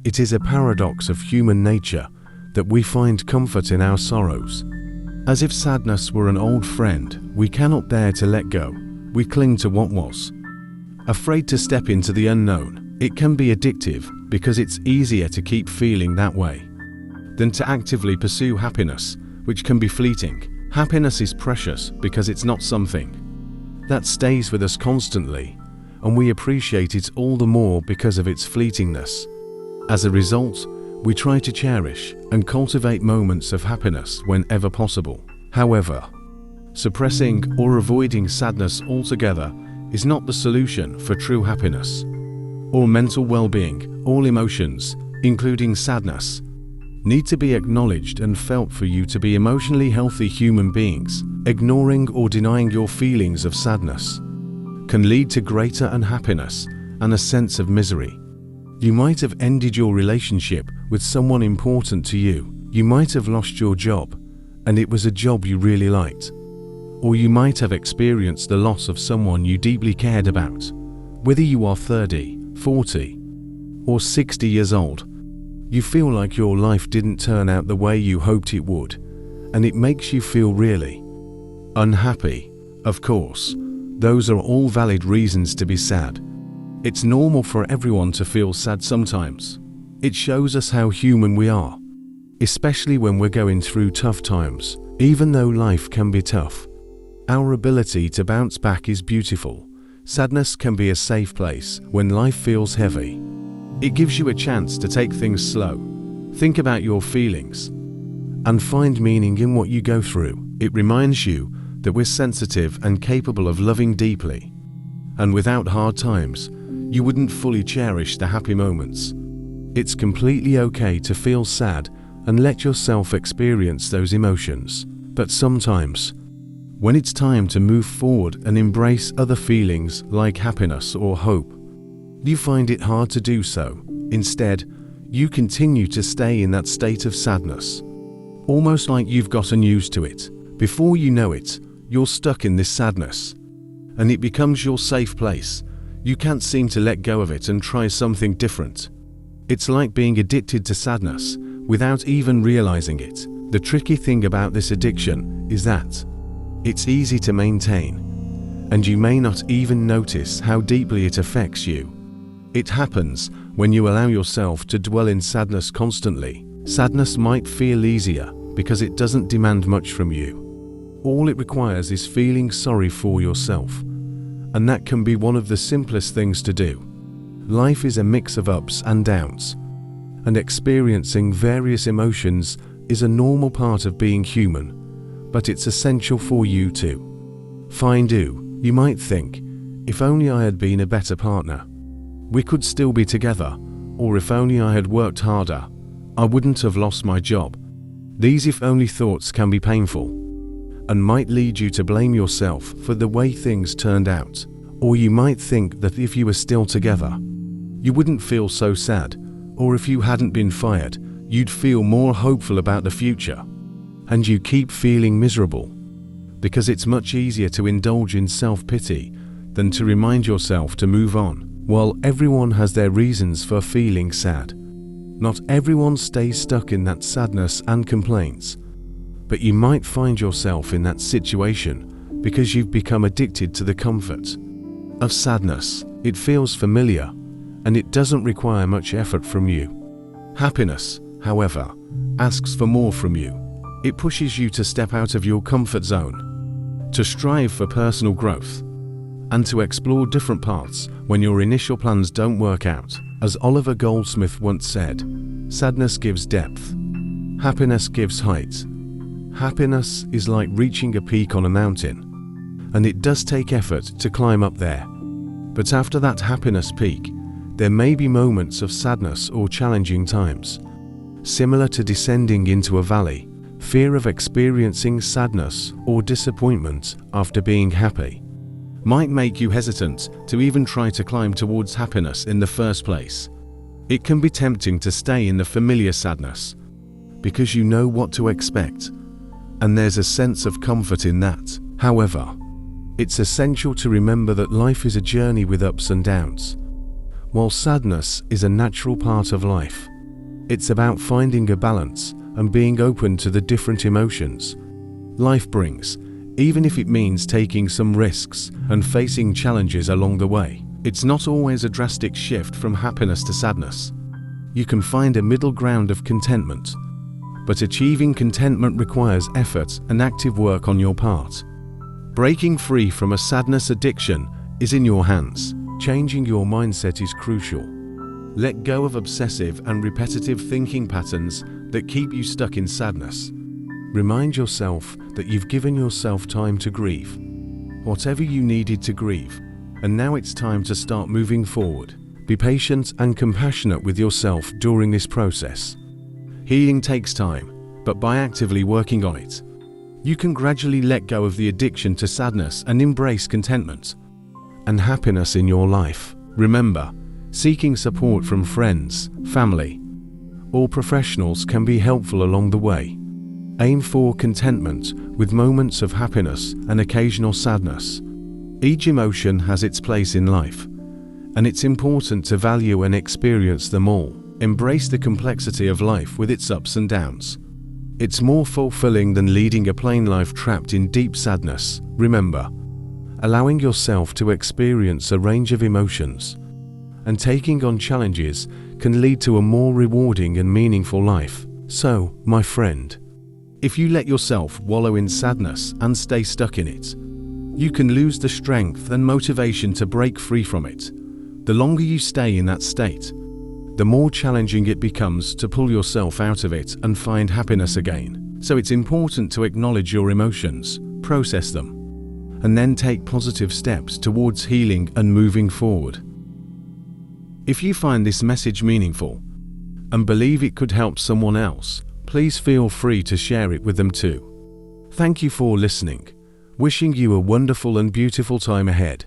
It is a paradox of human nature that we find comfort in our sorrows. As if sadness were an old friend we cannot bear to let go, we cling to what was. Afraid to step into the unknown, it can be addictive because it's easier to keep feeling that way than to actively pursue happiness, which can be fleeting. Happiness is precious because it's not something that stays with us constantly, and we appreciate it all the more because of its fleetingness. As a result, we try to cherish and cultivate moments of happiness whenever possible. However, suppressing or avoiding sadness altogether is not the solution for true happiness or mental well-being. All emotions, including sadness, need to be acknowledged and felt for you to be emotionally healthy human beings. Ignoring or denying your feelings of sadness can lead to greater unhappiness and a sense of misery. You might have ended your relationship with someone important to you. You might have lost your job, and it was a job you really liked. Or you might have experienced the loss of someone you deeply cared about. Whether you are 30, 40, or 60 years old, you feel like your life didn't turn out the way you hoped it would, and it makes you feel really unhappy. Of course, those are all valid reasons to be sad. It's normal for everyone to feel sad sometimes. It shows us how human we are, especially when we're going through tough times. Even though life can be tough, our ability to bounce back is beautiful. Sadness can be a safe place when life feels heavy. It gives you a chance to take things slow, think about your feelings, and find meaning in what you go through. It reminds you that we're sensitive and capable of loving deeply, and without hard times, you wouldn't fully cherish the happy moments. It's completely okay to feel sad and let yourself experience those emotions. But sometimes, when it's time to move forward and embrace other feelings like happiness or hope, you find it hard to do so. Instead, you continue to stay in that state of sadness, almost like you've gotten used to it. Before you know it, you're stuck in this sadness, and it becomes your safe place. You can't seem to let go of it and try something different. It's like being addicted to sadness without even realizing it. The tricky thing about this addiction is that it's easy to maintain, and you may not even notice how deeply it affects you. It happens when you allow yourself to dwell in sadness constantly. Sadness might feel easier because it doesn't demand much from you. All it requires is feeling sorry for yourself, and that can be one of the simplest things to do. Life is a mix of ups and downs, and experiencing various emotions is a normal part of being human, but it's essential for you to find you. You might think, if only I had been a better partner, we could still be together, or if only I had worked harder, I wouldn't have lost my job. These if only thoughts can be painful, and might lead you to blame yourself for the way things turned out. Or you might think that if you were still together, you wouldn't feel so sad, or if you hadn't been fired, you'd feel more hopeful about the future. And you keep feeling miserable, because it's much easier to indulge in self-pity than to remind yourself to move on. While everyone has their reasons for feeling sad, not everyone stays stuck in that sadness and complains. But you might find yourself in that situation because you've become addicted to the comfort of sadness. It feels familiar, and it doesn't require much effort from you. Happiness, however, asks for more from you. It pushes you to step out of your comfort zone, to strive for personal growth, and to explore different paths when your initial plans don't work out. As Oliver Goldsmith once said, sadness gives depth, happiness gives height. Happiness is like reaching a peak on a mountain, and it does take effort to climb up there. But after that happiness peak, there may be moments of sadness or challenging times. Similar to descending into a valley, fear of experiencing sadness or disappointment after being happy might make you hesitant to even try to climb towards happiness in the first place. It can be tempting to stay in the familiar sadness because you know what to expect, and there's a sense of comfort in that. However, it's essential to remember that life is a journey with ups and downs. While sadness is a natural part of life, it's about finding a balance and being open to the different emotions life brings, even if it means taking some risks and facing challenges along the way. It's not always a drastic shift from happiness to sadness. You can find a middle ground of contentment, but achieving contentment requires effort and active work on your part. Breaking free from a sadness addiction is in your hands. Changing your mindset is crucial. Let go of obsessive and repetitive thinking patterns that keep you stuck in sadness. Remind yourself that you've given yourself time to grieve, whatever you needed to grieve, and now it's time to start moving forward. Be patient and compassionate with yourself during this process. Healing takes time, but by actively working on it, you can gradually let go of the addiction to sadness and embrace contentment and happiness in your life. Remember, seeking support from friends, family, or professionals can be helpful along the way. Aim for contentment with moments of happiness and occasional sadness. Each emotion has its place in life, and it's important to value and experience them all. Embrace the complexity of life with its ups and downs. It's more fulfilling than leading a plain life trapped in deep sadness. Remember, allowing yourself to experience a range of emotions and taking on challenges can lead to a more rewarding and meaningful life. So, my friend, if you let yourself wallow in sadness and stay stuck in it, you can lose the strength and motivation to break free from it. The longer you stay in that state, the more challenging it becomes to pull yourself out of it and find happiness again. So it's important to acknowledge your emotions, process them, and then take positive steps towards healing and moving forward. If you find this message meaningful and believe it could help someone else, please feel free to share it with them too. Thank you for listening. Wishing you a wonderful and beautiful time ahead.